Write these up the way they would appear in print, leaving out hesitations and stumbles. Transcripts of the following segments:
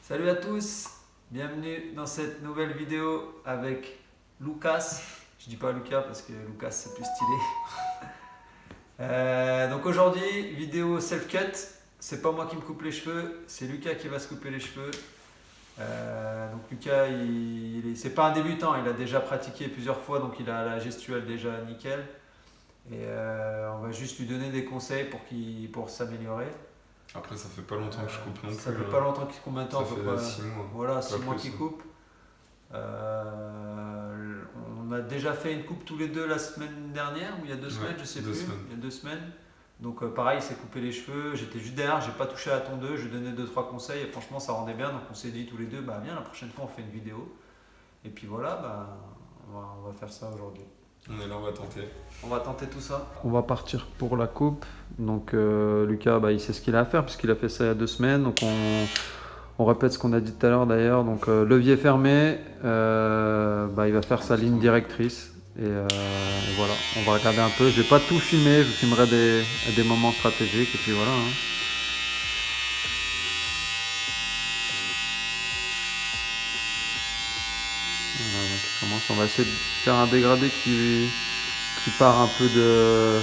Salut à tous, bienvenue dans cette nouvelle vidéo avec Lucas. Je dis pas Lucas parce que Lucas c'est plus stylé. Donc aujourd'hui, vidéo self-cut. C'est pas moi qui me coupe les cheveux, c'est Lucas qui va se couper les cheveux. Donc Lucas, c'est pas un débutant, il a déjà pratiqué plusieurs fois, donc il a la gestuelle déjà nickel. Et on va juste lui donner des conseils pour s'améliorer. Après, ça fait pas longtemps que je coupe non plus. Ça fait pas longtemps qu'il coupe maintenant, Ça à peu près. fait 6 mois. Voilà, Pas 6 mois plus, qu'il hein. coupe. On a déjà fait une coupe tous les deux la semaine dernière, ou il y a 2 semaines, je sais plus. Il y a 2 semaines. Donc pareil, il s'est coupé les cheveux, j'étais juste derrière, j'ai pas touché à la tondeuse, je lui donnais 2-3 conseils et franchement ça rendait bien. Donc on s'est dit tous les deux, bah viens, la prochaine fois on fait une vidéo. Et puis voilà, bah, on va faire ça aujourd'hui. On est là, on va tenter. On va tenter tout ça. On va partir pour la coupe. Donc Lucas, il sait ce qu'il a à faire puisqu'il a fait ça il y a 2 semaines. Donc on répète ce qu'on a dit tout à l'heure d'ailleurs. Donc levier fermé, il va faire sa ligne directrice. Et voilà, on va regarder un peu. Je vais pas tout filmer, je filmerai des moments stratégiques et puis voilà. Voilà, donc il commence. On va essayer de faire un dégradé qui part un peu de...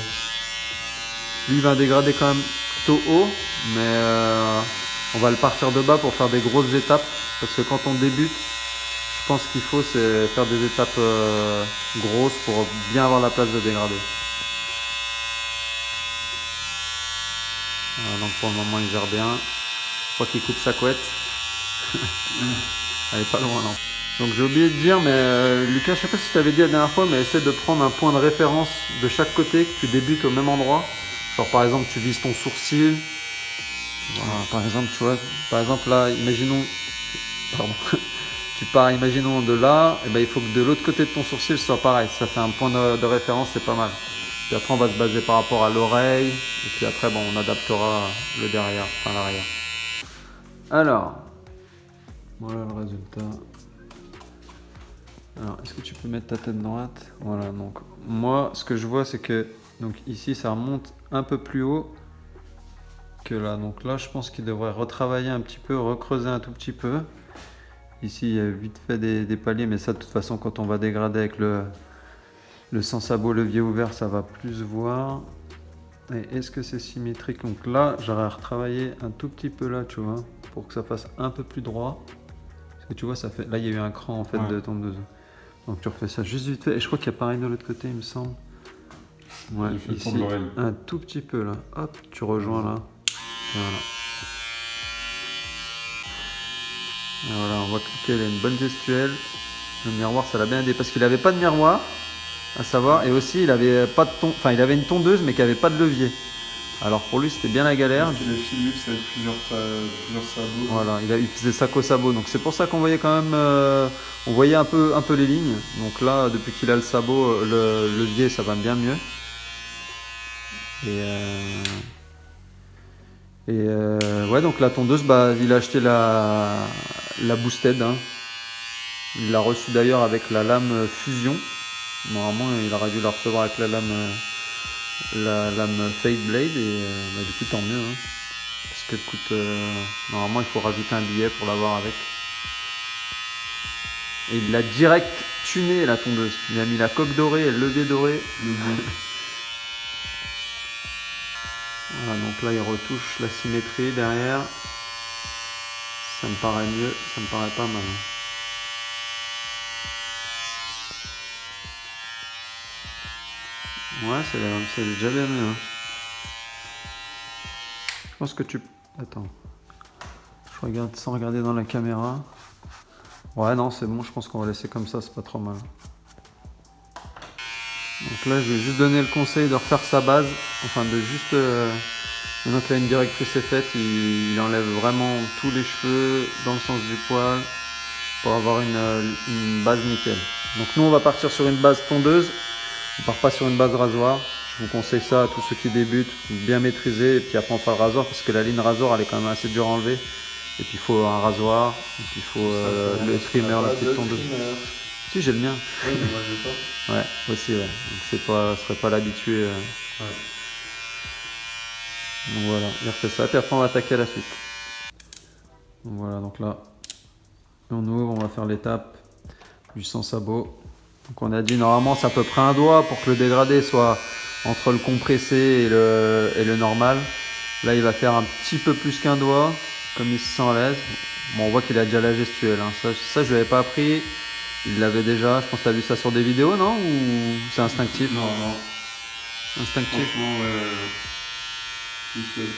Lui il va dégrader quand même plutôt haut, mais on va le partir de bas pour faire des grosses étapes, parce que quand on débute, je pense qu'il faut c'est faire des étapes grosses pour bien avoir la place de dégrader. Voilà, donc pour le moment il gère bien, je crois qu'il coupe sa couette. Elle est pas loin non. Donc j'ai oublié de dire, mais Lucas, je sais pas si tu avais dit la dernière fois, mais essaie de prendre un point de référence de chaque côté, que tu débutes au même endroit. Genre par exemple tu vises ton sourcil. Voilà, par exemple, tu vois, par exemple là, imaginons, pardon, tu pars, imaginons de là, et il faut que de l'autre côté de ton sourcil soit pareil. Ça fait un point de référence, c'est pas mal. Puis après on va se baser par rapport à l'oreille, et puis après on adaptera le derrière, enfin l'arrière. Alors, voilà le résultat. Alors, est-ce que tu peux mettre ta tête droite? Voilà, donc moi, ce que je vois, c'est que donc ici, ça remonte un peu plus haut que là. Donc là, je pense qu'il devrait retravailler un petit peu, recreuser un tout petit peu. Ici, il y a vite fait des paliers, mais ça, de toute façon, quand on va dégrader avec le sans sabot levier ouvert, ça va plus se voir. Et est-ce que c'est symétrique? Donc là, j'aurais retravaillé un tout petit peu là, tu vois, pour que ça fasse un peu plus droit. Parce que tu vois, ça fait... Là, il y a eu un cran, en fait, de tondeuse. Donc tu refais ça juste vite fait. Et je crois qu'il y a pareil de l'autre côté, il me semble. Ouais, Il fait le tour ici, de l'oreille. un tout petit peu là. Hop, tu rejoins là. Voilà. Et voilà, on voit que Lucas a une bonne gestuelle. Le miroir, ça l'a bien aidé parce qu'il n'avait pas de miroir, à savoir. Et aussi, il avait pas de enfin, il avait une tondeuse mais qui n'avait pas de levier. Alors pour lui, c'était bien la galère. Il a Philips avec plusieurs sabots. Voilà, il faisait sac au sabot. Donc c'est pour ça qu'on voyait quand même, on voyait un peu les lignes. Donc là, depuis qu'il a le sabot, le levier, ça va bien mieux. Et ouais, donc la tondeuse, il a acheté la Boosted. Hein. Il l'a reçue d'ailleurs avec la lame Fusion. Normalement, il aurait dû la recevoir avec la lame Fade Blade. Et du coup, tant mieux. Hein. Parce que coûte, normalement, il faut rajouter un billet pour l'avoir avec. Et il l'a direct tuné la tondeuse. Il a mis la coque dorée et le levier doré. Voilà, donc là il retouche la symétrie derrière. Ça me paraît mieux, ça me paraît pas mal. Ouais, c'est déjà bien mieux. Hein. Je pense que tu... Attends. Je regarde sans regarder dans la caméra. Ouais, non, c'est bon, je pense qu'on va laisser comme ça, c'est pas trop mal. Donc là, je vais juste donner le conseil de refaire sa base. Enfin, de juste... Maintenant que la ligne directrice est faite, il enlève vraiment tous les cheveux dans le sens du poil pour avoir une base nickel. Donc nous, on va partir sur une base tondeuse. On part pas sur une base rasoir. Je vous conseille ça à tous ceux qui débutent, bien maîtriser. Et puis après, on fera le rasoir parce que la ligne rasoir, elle est quand même assez dure à enlever. Et puis il faut un rasoir. Et puis il faut le trimmer, la petite tondeuse. Si, j'ai le mien. Oui, mais moi j'ai pas. Ouais, aussi, ouais. Donc je serais pas l'habitué. Ouais. Donc voilà, il refait ça, puis après on va attaquer à la suite. Donc voilà, donc là, on ouvre, on va faire l'étape du sans sabot. Donc on a dit normalement c'est à peu près un doigt pour que le dégradé soit entre le compressé et le normal. Là il va faire un petit peu plus qu'un doigt, comme il se sent à l'aise. Bon, on voit qu'il a déjà la gestuelle, hein. Ça je lui avais pas appris, il l'avait déjà. Je pense que tu as vu ça sur des vidéos, non? Ou c'est instinctif? Non, non. Instinctif. Franchement, ouais. Tout seul.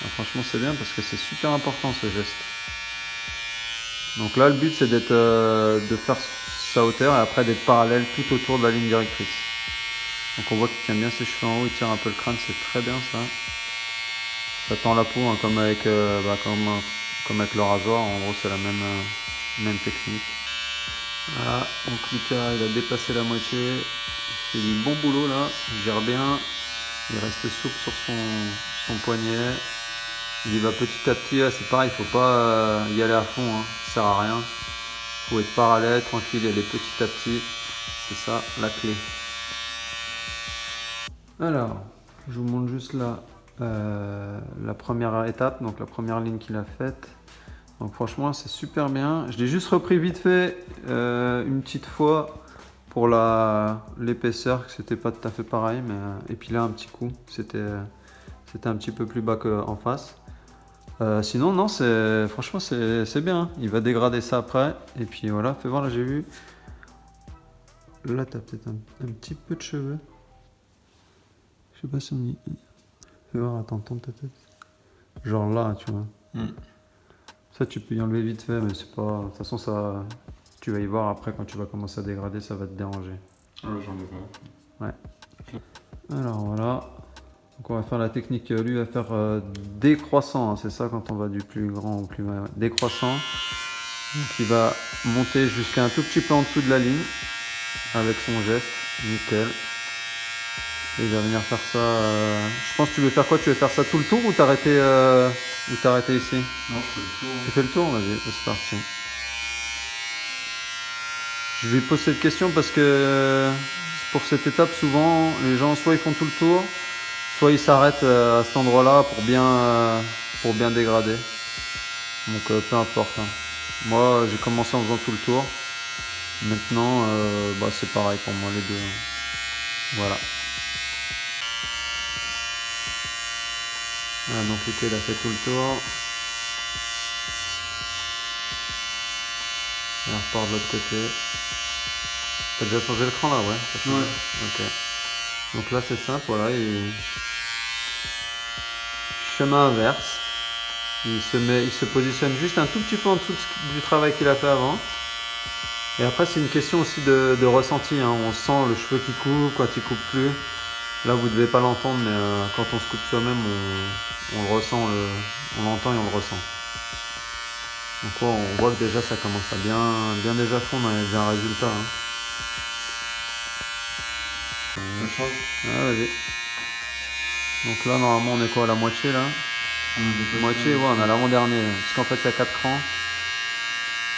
Ah, franchement c'est bien parce que c'est super important ce geste. Donc là le but c'est d'être, de faire sa hauteur et après d'être parallèle tout autour de la ligne directrice. Donc on voit qu'il tient bien ses cheveux en haut, il tire un peu le crâne, c'est très bien ça. Ça tend la peau, hein, comme avec le rasoir, en gros c'est la même technique. Voilà, donc Lucas il a dépassé la moitié, il fait du bon boulot là, il gère bien, il reste souple sur son poignet. Il y va petit à petit, c'est pareil, il faut pas y aller à fond, hein, ça sert à rien. Il faut être parallèle, tranquille, y aller petit à petit, c'est ça la clé. Alors, je vous montre juste là la première étape, donc la première ligne qu'il a faite. Donc franchement c'est super bien. Je l'ai juste repris vite fait une petite fois pour l'épaisseur, que c'était pas tout à fait pareil, mais et puis là un petit coup, c'était un petit peu plus bas qu'en face. Sinon non, franchement c'est bien. Il va dégrader ça après. Et puis voilà, fais voir là, j'ai vu. Là t'as peut-être un petit peu de cheveux. Je sais pas si on y... Fais voir, attends, tourne ta tête. Genre là, tu vois. Ça tu peux y enlever vite fait, mais c'est pas... De toute façon ça... Tu vas y voir après quand tu vas commencer à dégrader, ça va te déranger. Ouais, j'en ai pas. Ouais. Alors voilà. Donc on va faire la technique, lui va faire décroissant, hein, c'est ça quand on va du plus grand au plus décroissant. Donc il va monter jusqu'à un tout petit peu en dessous de la ligne avec son geste, nickel. Et il va venir faire ça. Je pense que tu veux faire quoi? Tu veux faire ça tout le tour ou t'arrêter ici? Non, je fais le tour. Tu fais le tour? Vas-y, c'est parti. Je lui pose cette question parce que pour cette étape, souvent les gens soit ils font tout le tour, soit ils s'arrêtent à cet endroit-là pour bien dégrader. Donc peu importe. Hein. Moi j'ai commencé en faisant tout le tour. Maintenant c'est pareil pour moi les deux. Voilà. Donc Lucas il a fait tout le tour. Et on repart de l'autre côté. T'as déjà changé le cran là, ouais? Ouais. Ok. Donc là c'est simple, voilà, chemin inverse. Il se positionne juste un tout petit peu en dessous du travail qu'il a fait avant. Et après c'est une question aussi de ressenti, hein. On sent le cheveu qui coupe, quand il coupe plus. Là vous devez pas l'entendre, mais quand on se coupe soi-même, on le ressent, on l'entend et on le ressent. Donc on voit que déjà ça commence à bien déjà fondre, il y a déjà un résultat. Hein. Ça change. Ah, vas-y. Donc là normalement on est quoi à la moitié là? Moitié, ouais, on a l'avant-dernier. Parce qu'en fait il y a 4 crans.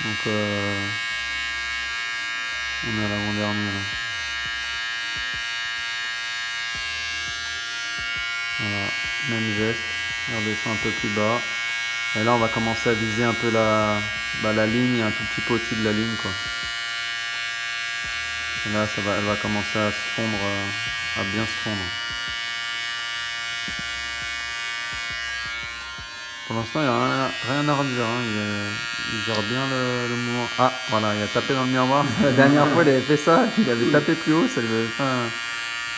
Donc on est à l'avant-dernier là. Voilà, même geste. On redescend un peu plus bas. Et là on va commencer à viser un peu la ligne, un tout petit peu au-dessus de la ligne quoi. Et là elle va commencer à se fondre, à bien se fondre. Pour l'instant il n'y a rien à redire, hein. Il gère bien le mouvement. Ah voilà, il a tapé dans le miroir. La dernière fois il avait fait ça, il avait tapé plus haut, ça lui avait fait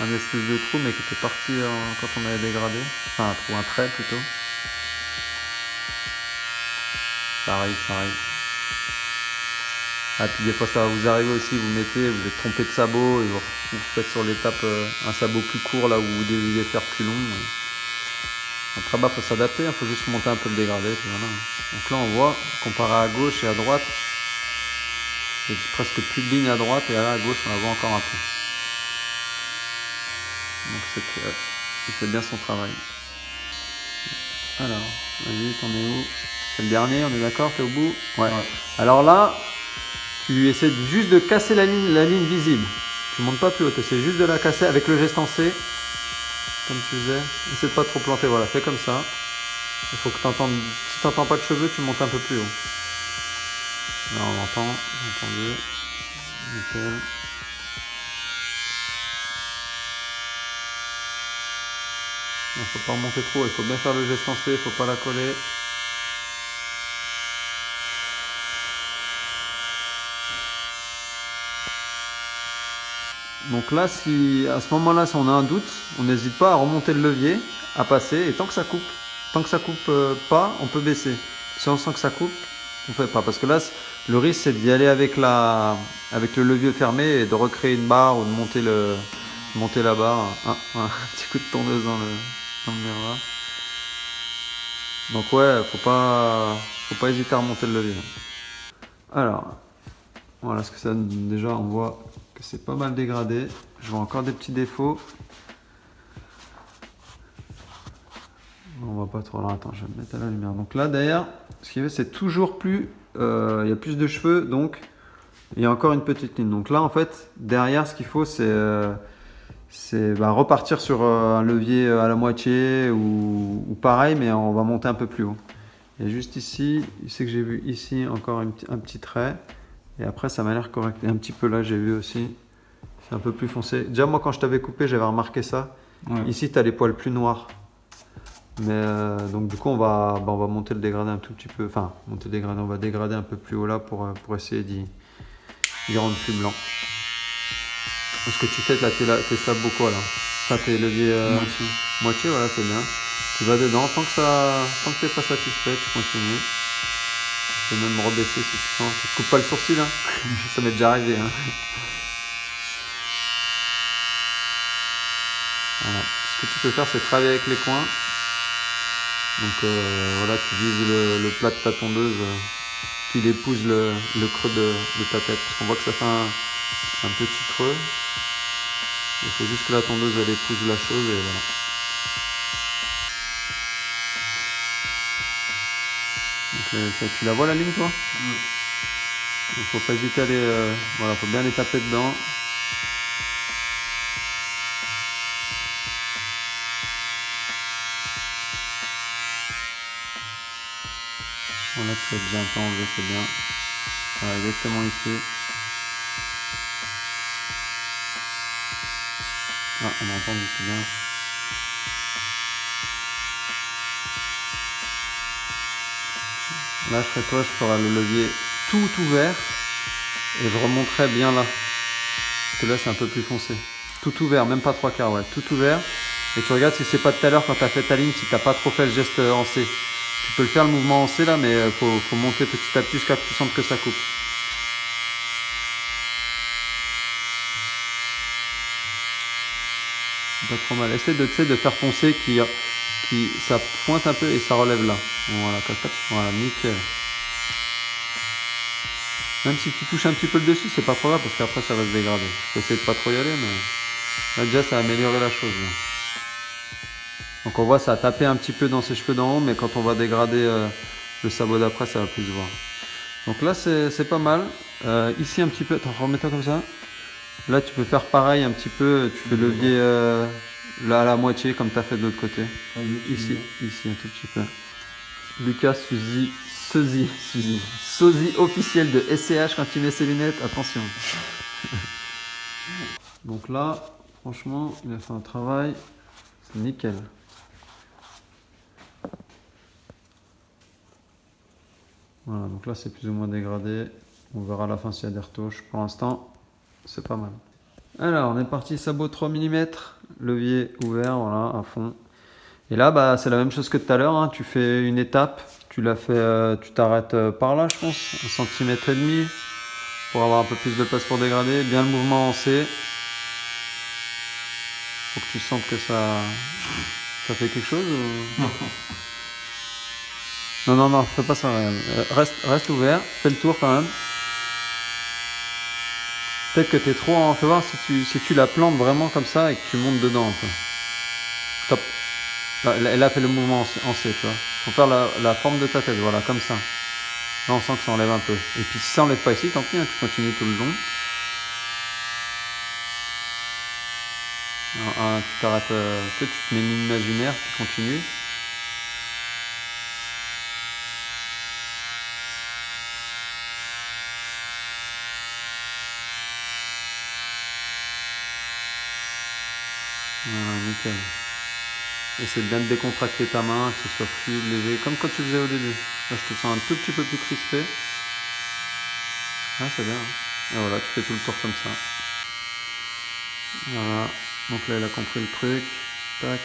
un espèce de trou mais qui était parti quand on avait dégradé. Enfin un trait plutôt. Ça arrive. Ah, puis des fois ça va vous arriver aussi, vous êtes trompé de sabot et vous faites sur l'étape un sabot plus court là où vous deviez faire plus long. Après faut s'adapter, il faut juste monter un peu le dégradé. Puis voilà. Donc là on voit, comparé à gauche et à droite, il y a presque plus de ligne à droite et là à gauche on la voit encore un peu. Donc il fait bien son travail. Alors, vas-y, t'en es où? C'est le dernier, on est d'accord? T'es au bout? Ouais. Alors là, tu essaies juste de casser la ligne visible. Tu montes pas plus haut, tu essaies juste de la casser avec le geste en C. Comme tu faisais. Essaie de pas trop planter, voilà, fais comme ça. Il faut que tu entendes. Si tu n'entends pas de cheveux, tu montes un peu plus haut. Là on l'entend, vous entendez. Nickel. Il faut pas remonter trop, il faut bien faire le geste en C, il faut pas la coller. Donc là, si à ce moment-là, si on a un doute, on n'hésite pas à remonter le levier, à passer, et tant que ça coupe pas, on peut baisser. Si on sent que ça coupe, on fait pas. Parce que là, le risque, c'est d'y aller avec le levier fermé et de recréer une barre ou de monter la barre. Un petit coup de tondeuse dans le miroir. Donc ouais, faut pas hésiter à remonter le levier. Alors, voilà ce que ça donne. Déjà, on voit que c'est pas mal dégradé. Je vois encore des petits défauts. On voit pas trop. Alors attends, je vais me mettre à la lumière. Donc là, derrière, ce qu'il y a, c'est toujours plus. Il y a plus de cheveux, donc il y a encore une petite ligne. Donc là, en fait, derrière, ce qu'il faut, c'est repartir sur un levier à la moitié ou pareil, mais on va monter un peu plus haut. Et juste ici, c'est que j'ai vu ici encore un petit trait. Et après, ça m'a l'air correct. Et un petit peu là, j'ai vu aussi. C'est un peu plus foncé. Déjà, moi, quand je t'avais coupé, j'avais remarqué ça. Ouais. Ici, tu as les poils plus noirs. Mais donc, du coup, on va monter le dégradé un tout petit peu. Enfin, monter le dégradé, on va dégrader un peu plus haut là pour essayer d'y rendre plus blanc. Ce que tu fais là, tes sabots quoi là? Ça, tes leviers moitié, voilà, c'est bien. Tu vas dedans, tant que t'es pas satisfait, tu continues. Tu peux même rebaisser si tu sens. Tu te coupes pas le sourcil, hein. Ça m'est déjà arrivé, hein. Voilà. Ce que tu peux faire, c'est travailler avec les coins. Donc voilà, tu vises le plat de ta tondeuse, qu'il épouse le creux de ta tête. Parce qu'on voit que ça fait un petit creux. Il faut juste que la tondeuse elle épouse la chose et voilà. Donc, tu la vois la ligne toi? Donc faut pas hésiter à aller. Voilà, faut bien les taper dedans. Voilà, tu as déjà un peu enlevé, c'est bien. Voilà, exactement ici. Ah, on a entendu, c'est bien. Là, je ferai le levier tout ouvert et je remonterai bien là. Parce que là, c'est un peu plus foncé. Tout ouvert, même pas 3/4, ouais, tout ouvert. Et tu regardes si c'est pas tout à l'heure quand tu as fait ta ligne, si tu n'as pas trop fait le geste en C. Tu peux le faire le mouvement en C là, mais faut monter petit à petit jusqu'à ce que tu sentes que ça coupe. Pas trop mal. Essaye de faire foncer ça pointe un peu et ça relève là. Voilà, voilà, nickel. Même si tu touches un petit peu le dessus, c'est pas trop grave parce qu'après ça va se dégrader. Je peux essayer de pas trop y aller, mais là déjà ça a amélioré la chose. Là. Donc on voit ça a tapé un petit peu dans ses cheveux d'en haut, mais quand on va dégrader le sabot d'après, ça va plus se voir. Donc là c'est pas mal. Ici un petit peu, attends, remets-toi comme ça. Là tu peux faire pareil un petit peu, tu fais le levier là à la moitié comme tu as fait de l'autre côté. Ici un tout petit peu. Lucas sosie officiel de SCH quand il met ses lunettes, attention. Donc là, franchement, il a fait un travail, c'est nickel. Voilà, donc là c'est plus ou moins dégradé. On verra à la fin s'il y a des retouches. Pour l'instant, c'est pas mal. Alors, on est parti, sabot 3 mm, levier ouvert, voilà, à fond. Et là, c'est la même chose que tout à l'heure, hein. Tu fais une étape, tu t'arrêtes par là, je pense, 1,5 cm pour avoir un peu plus de place pour dégrader. Bien le mouvement en C. Faut que tu sentes que ça fait quelque chose ou... Non, fais pas ça, reste ouvert, fais le tour quand même. Peut-être que tu es trop en... Fais voir si tu la plantes vraiment comme ça et que tu montes dedans un peu. Top. Elle a fait le mouvement en C, tu vois. Faut faire la forme de ta tête, voilà, comme ça. Là, on sent que ça enlève un peu. Et puis si ça enlève pas ici, tant pis, hein, tu continues tout le long. Alors, tu t'arrêtes, tu te mets une ligne imaginaire, tu continues. Voilà, nickel. Essaie de bien te décontracter ta main, que ce soit fluide, léger, comme quand tu faisais au début. Là, je te sens un tout petit peu plus crispé. Ah, c'est bien. Hein. Et voilà, tu fais tout le tour comme ça. Voilà. Donc là, il a compris le truc. Tac.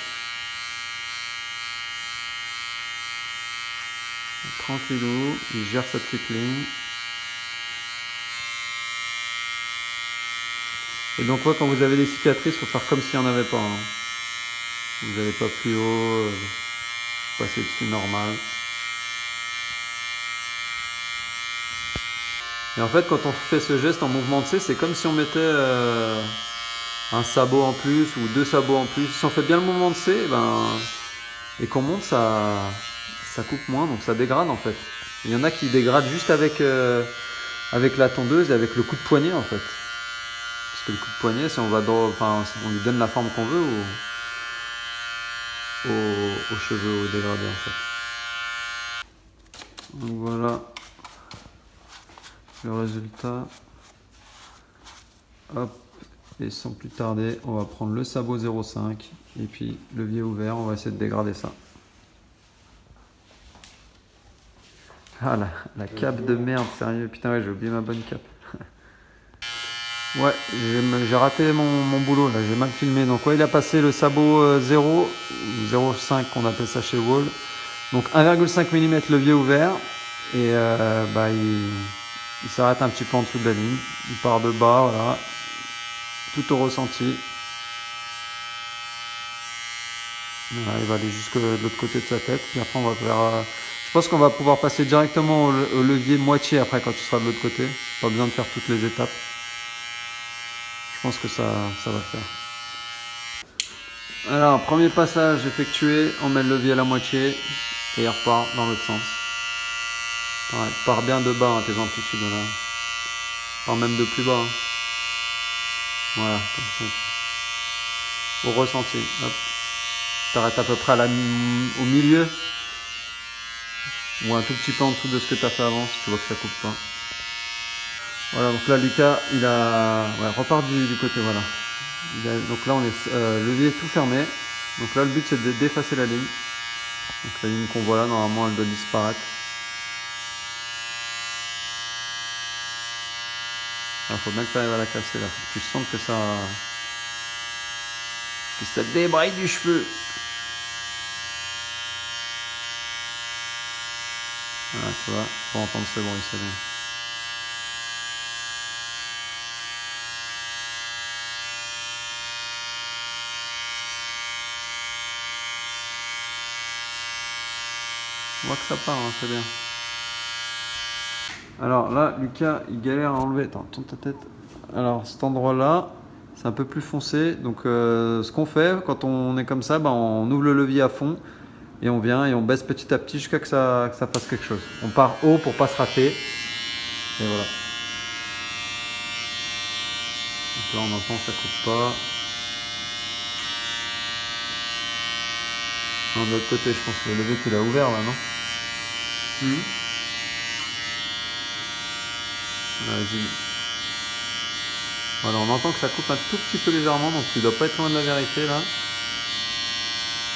Tranquillou, il gère sa petite ligne. Et donc, quand vous avez des cicatrices, il faut faire comme s'il n'y en avait pas. Hein. Vous n'allez pas plus haut, passer dessus normal. Et en fait, quand on fait ce geste en mouvement de C, c'est comme si on mettait un sabot en plus ou 2 sabots en plus. Si on fait bien le mouvement de C, et qu'on monte, ça coupe moins, donc ça dégrade en fait. Il y en a qui dégradent juste avec la tondeuse et avec le coup de poignet en fait. Parce que le coup de poignet, si on on lui donne la forme qu'on veut aux cheveux dégradés en fait. Donc voilà le résultat. Hop, et sans plus tarder, on va prendre le sabot 0,5 et puis levier ouvert, on va essayer de dégrader ça. Ah la cape de merde, sérieux, putain ouais, j'ai oublié ma bonne cape. Ouais, j'ai raté mon boulot là, j'ai mal filmé. Donc ouais, il a passé le sabot 0, 0,5 qu'on appelle ça chez Wall. Donc 1,5 mm levier ouvert et il s'arrête un petit peu en dessous de la ligne. Il part de bas, voilà, tout au ressenti. Voilà, il va aller jusque de l'autre côté de sa tête. Puis après on va faire... je pense qu'on va pouvoir passer directement au levier moitié après quand tu seras de l'autre côté. Pas besoin de faire toutes les étapes. Je pense que ça va le faire. Alors, premier passage effectué, on met le levier à la moitié et il repart dans l'autre sens. Ouais, pars bien de bas, tes amplitudes là. Pars même de plus bas. Hein. Voilà, comme ça. Au ressenti. Hop. T'arrêtes à peu près au milieu. Ou un tout petit peu en dessous de ce que tu as fait avant, si tu vois que ça coupe pas. Voilà, donc là Lucas, il a... Ouais, repart du côté, voilà. Donc là on est levier tout fermé. Donc là le but c'est de d'effacer la ligne. Donc la ligne qu'on voit là, normalement elle doit disparaître. Il faut bien que tu arrives à la casser là. Faut que tu sens que ça débraye du cheveu. Voilà, tu vois, pour entendre ce bruit, c'est bien. On voit que ça part, hein, c'est bien. Alors là, Lucas, il galère à enlever. Attends, tourne ta tête. Alors cet endroit-là, c'est un peu plus foncé. Donc ce qu'on fait quand on est comme ça, on ouvre le levier à fond et on vient et on baisse petit à petit jusqu'à que ça fasse quelque chose. On part haut pour pas se rater. Et voilà. Donc là, on entend, ça coupe pas. Non, de l'autre côté, je pense que le levier qu'il a ouvert là, non? Vas-y. Voilà, on entend que ça coupe un tout petit peu légèrement, donc tu dois pas être loin de la vérité là.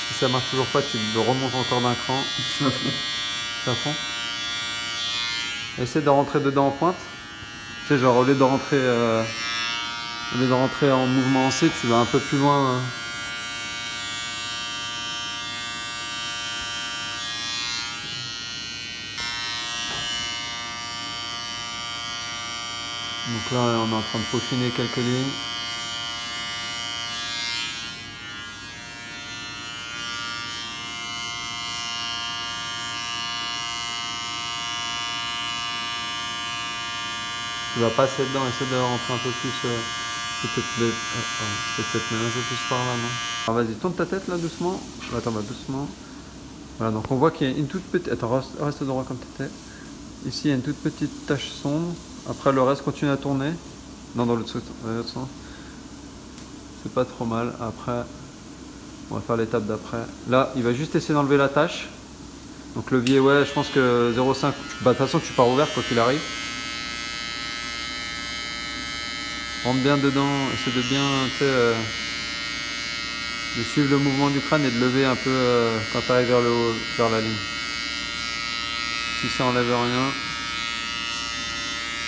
Si ça marche toujours pas, tu le remontes encore d'un cran. C'est à fond. Essaie de rentrer dedans en pointe. Tu sais, genre au lieu de rentrer en mouvement en C, tu vas un peu plus loin. Donc là, on est en train de peaufiner quelques lignes. Tu vas passer dedans, essaie de rentrer un peu plus. Peut-être même un peu plus par là, non? Alors vas-y, tourne ta tête là doucement. Attends, doucement. Voilà, donc on voit qu'il y a une toute petite. Attends, reste droit comme tu étais. Ici, il y a une toute petite tache sombre. Après, le reste continue à tourner. Non, dans l'autre sens. C'est pas trop mal. Après, on va faire l'étape d'après. Là, il va juste essayer d'enlever la tache. Donc levier, ouais, je pense que 0,5. De toute façon, tu pars ouvert quoi qu'il arrive. Rentre bien dedans, essaie de bien, tu sais, de suivre le mouvement du crâne et de lever un peu quand tu arrives vers le haut, vers la ligne. Si ça enlève rien,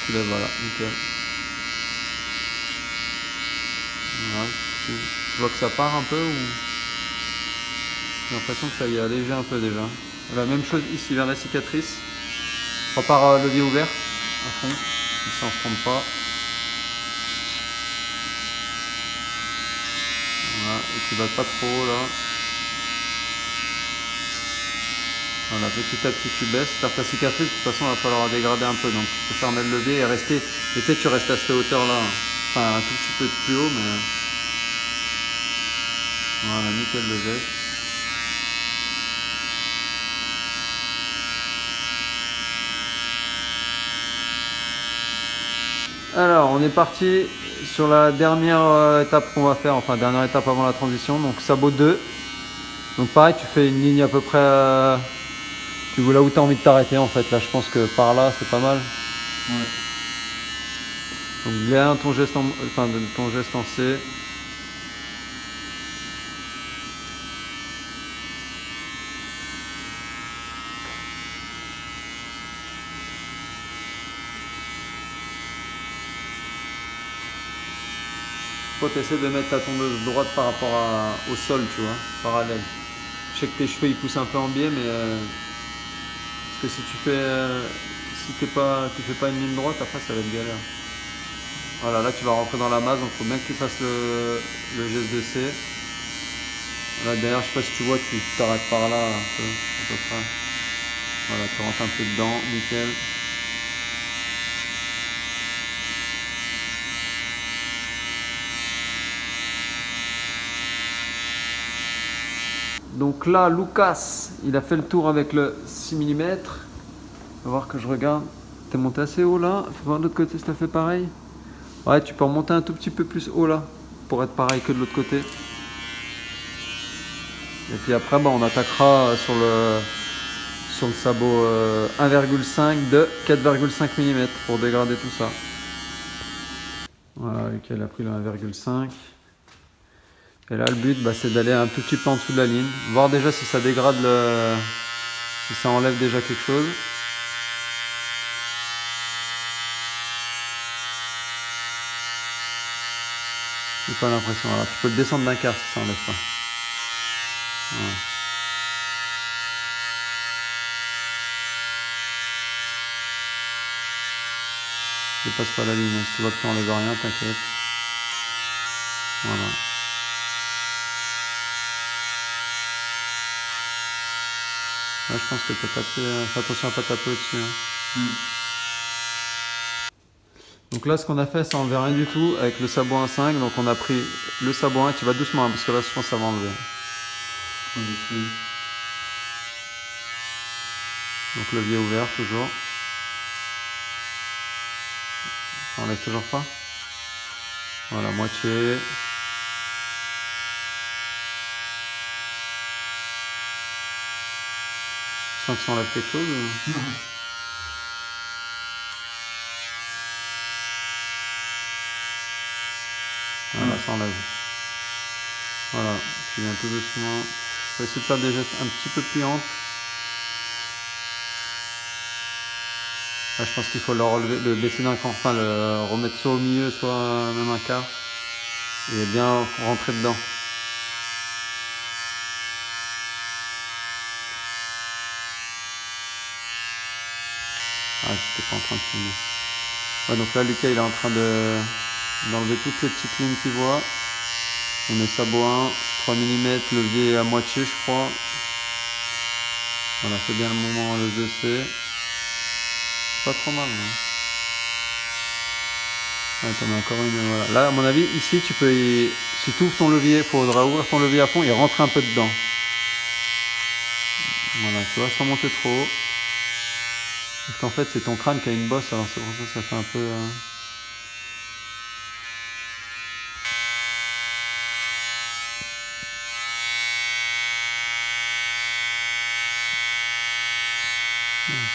tu lèves, voilà, nickel. Voilà, tu vois que ça part un peu ou... J'ai l'impression que ça y est allégé un peu déjà. La même chose ici vers la cicatrice. Repars levier ouvert à fond, si ça ne se trompe pas. Voilà, et tu vas pas trop là. Voilà, petit à petit tu baisses. Faire ta cicatrice, de toute façon il va falloir la dégrader un peu. Donc tu peux fermer le levier et rester. Et tu sais, tu restes à cette hauteur là. Enfin un tout petit peu plus haut, mais. Voilà, nickel le geste. Alors, on est parti sur la dernière étape qu'on va faire, enfin dernière étape avant la transition, donc sabot 2. Donc pareil, tu fais une ligne à peu près tu vois là où tu as envie de t'arrêter en fait. Là, je pense que par là, c'est pas mal. Ouais. Donc bien ton geste en, ton geste en C. Toi, tu essaies de mettre ta tondeuse droite par rapport au sol, tu vois, parallèle. Je sais que tes cheveux ils poussent un peu en biais, mais parce que si tu fais, si tu fais pas une ligne droite, après ça va être galère. Voilà, là tu vas rentrer dans la masse, donc il faut bien que tu fasses le geste de C. Là derrière, je sais pas si tu vois, tu t'arrêtes par là un peu, à peu près. Voilà, tu rentres un peu dedans, nickel. Donc là, Lucas, il a fait le tour avec le 6 mm. On va voir que je regarde. T'es monté assez haut là. Faut voir de l'autre côté si t'as fait pareil. Ouais, tu peux remonter un tout petit peu plus haut là. Pour être pareil que de l'autre côté. Et puis après, bah, on attaquera sur le sabot 1,5 de 4,5 mm pour dégrader tout ça. Voilà, ok, elle a pris le 1,5. Et là, le but, bah, c'est d'aller un tout petit peu en dessous de la ligne. Voir déjà si ça dégrade si ça enlève déjà quelque chose. J'ai pas l'impression. Alors, tu peux le descendre d'un quart si ça enlève pas. Voilà. Dépasse pas la ligne. Si tu vois que tu enlèves rien, t'inquiète. Voilà. Là, je pense que tu as tapé. Fais attention à pas taper au-dessus. Hein. Donc là, ce qu'on a fait, ça enlève rien du tout avec le sabot 1,5. Donc on a pris le sabot 1. Tu vas doucement, hein, parce que là, je pense que ça va enlever. Donc levier ouvert, toujours. Ça enlève toujours pas. Voilà, moitié. Tu sens que ça enlève quelque chose ou... Voilà, ça enlève. Voilà, tu viens tout doucement. Je vais essayer de faire des gestes un petit peu pliantes. Là, je pense qu'il faut le relever, le baisser d'un cran, enfin le remettre soit au milieu, soit même un quart. Et bien rentrer dedans. Ah, j'étais pas en train de filmer. Ouais, donc là, Lucas, il est en train d'enlever toutes les petites lignes qu'il voit. On met sabot 1, 3 mm, levier à moitié, je crois. Voilà, c'est bien le moment, le 2C. C'est pas trop mal. Hein. Ouais, t'en mets encore une, voilà. Là, à mon avis, ici, tu peux si tu ouvres ton levier, il faudra ouvrir ton levier à fond et rentrer un peu dedans. Voilà, tu vois, sans monter trop haut. Parce qu'en fait, c'est ton crâne qui a une bosse, alors c'est pour ça que ça fait un peu...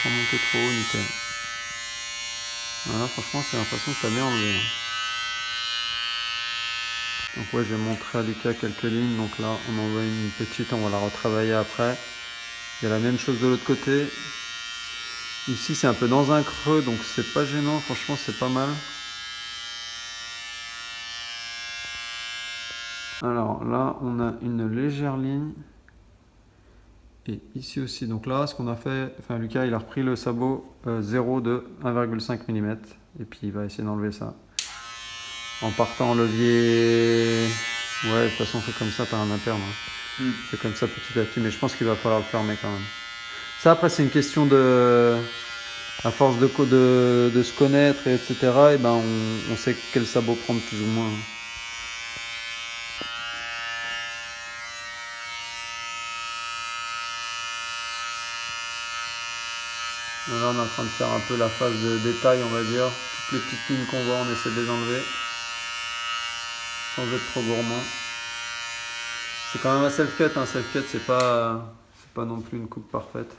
Sans monter trop haut, nickel. Voilà, franchement, j'ai l'impression que tu as bien enlevé. Donc ouais, j'ai montré à Lucas quelques lignes. Donc là, on en voit une petite, on va la retravailler après. Il y a la même chose de l'autre côté. Ici, c'est un peu dans un creux, donc c'est pas gênant. Franchement, c'est pas mal. Alors là, on a une légère ligne. Et ici aussi. Donc là, ce qu'on a fait, enfin Lucas, il a repris le sabot 0 de 1,5 mm. Et puis il va essayer d'enlever ça. En partant en levier... Ouais, de toute façon, c'est comme ça, t'as rien à perdre. Hein. C'est comme ça petit à petit, mais je pense qu'il va falloir le fermer quand même. Ça, après, c'est une question de... À force de se connaître, etc., et ben on sait quel sabot prendre plus ou moins. Là, on est en train de faire un peu la phase de détail, on va dire. Toutes les petites lignes qu'on voit, on essaie de les enlever. Sans être trop gourmand. C'est quand même un self-cut. Un self-cut, c'est pas non plus une coupe parfaite.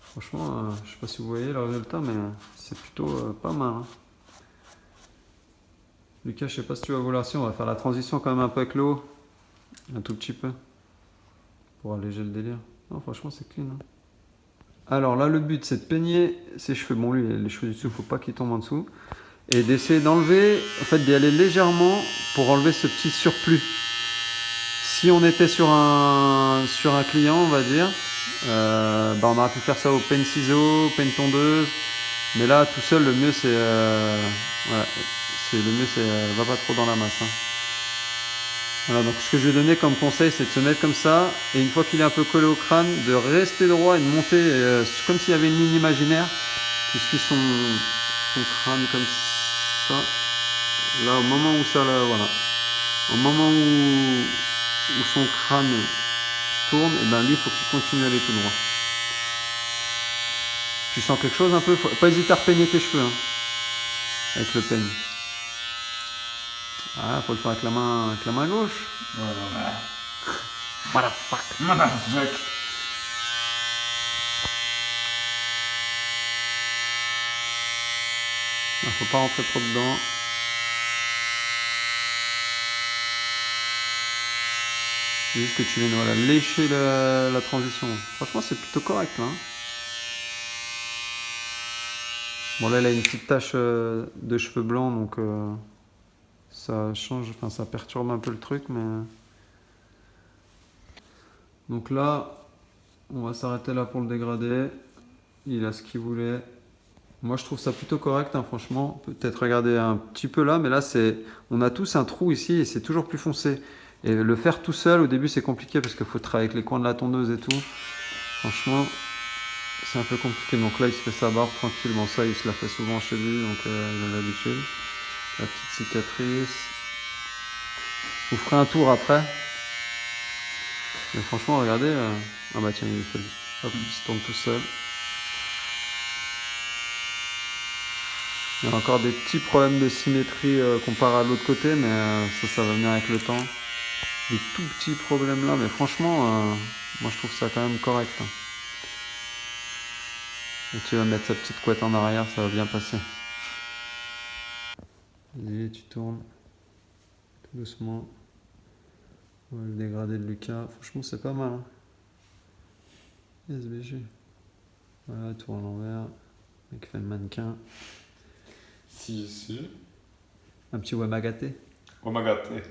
Franchement, je sais pas si vous voyez le résultat, mais c'est plutôt pas mal. Hein. Lucas, je sais pas si tu vas vouloir. Si, on va faire la transition quand même un peu avec l'eau. Un tout petit peu. Pour alléger le délire. Non, franchement, c'est clean. Hein. Alors là, le but, c'est de peigner ses cheveux. Bon, lui, les cheveux du dessous, faut pas qu'ils tombent en dessous. Et d'essayer d'enlever, en fait, d'y aller légèrement pour enlever ce petit surplus. Si on était sur un client, on va dire, on aurait pu faire ça au peigne ciseau, peigne tondeuse. Mais là, tout seul, le mieux, c'est... voilà, va pas trop dans la masse. Hein. Voilà, donc ce que je vais donner comme conseil, c'est de se mettre comme ça, et une fois qu'il est un peu collé au crâne, de rester droit et de monter comme s'il y avait une ligne imaginaire qui suit son crâne comme ça. Là, au moment où ça, là, voilà, au moment où son crâne tourne, et ben lui, il faut qu'il continue à aller tout droit. Tu sens quelque chose un peu? Faut pas hésiter à repeigner tes cheveux, hein, avec le peigne. Ah, faut le faire avec la main gauche. Voilà. Motherfuck. Motherfuck. Faut pas rentrer trop dedans. C'est juste que tu viennes voilà, lécher la transition. Franchement, c'est plutôt correct là. Hein. Bon, là, elle a une petite tache de cheveux blancs, donc ça change, enfin, ça perturbe un peu le truc, mais. Donc là, on va s'arrêter là pour le dégrader. Il a ce qu'il voulait. Moi, je trouve ça plutôt correct, hein, franchement. Peut-être regarder un petit peu là, mais là, on a tous un trou ici et c'est toujours plus foncé. Et le faire tout seul, au début, c'est compliqué parce qu'il faut travailler avec les coins de la tondeuse et tout. Franchement, c'est un peu compliqué. Donc là, il se fait sa barbe tranquille. Bon, ça, il se la fait souvent chez lui, donc il a l'habitude. La petite cicatrice. Je vous ferai un tour après. Mais franchement, regardez. Ah bah tiens, il se tourne tout seul. Il y a encore des petits problèmes de symétrie comparé à l'autre côté, mais ça va venir avec le temps. Des tout petits problèmes là, mais franchement, moi je trouve ça quand même correct. Hein. Et tu vas mettre sa petite couette en arrière, ça va bien passer. Vas-y, tu tournes tout doucement. On va le dégrader de Lucas. Franchement, c'est pas mal. Hein. SBG. Voilà, tour à l'envers. Le mec fait le mannequin. Si. Un petit Wamagaté. Wamagaté.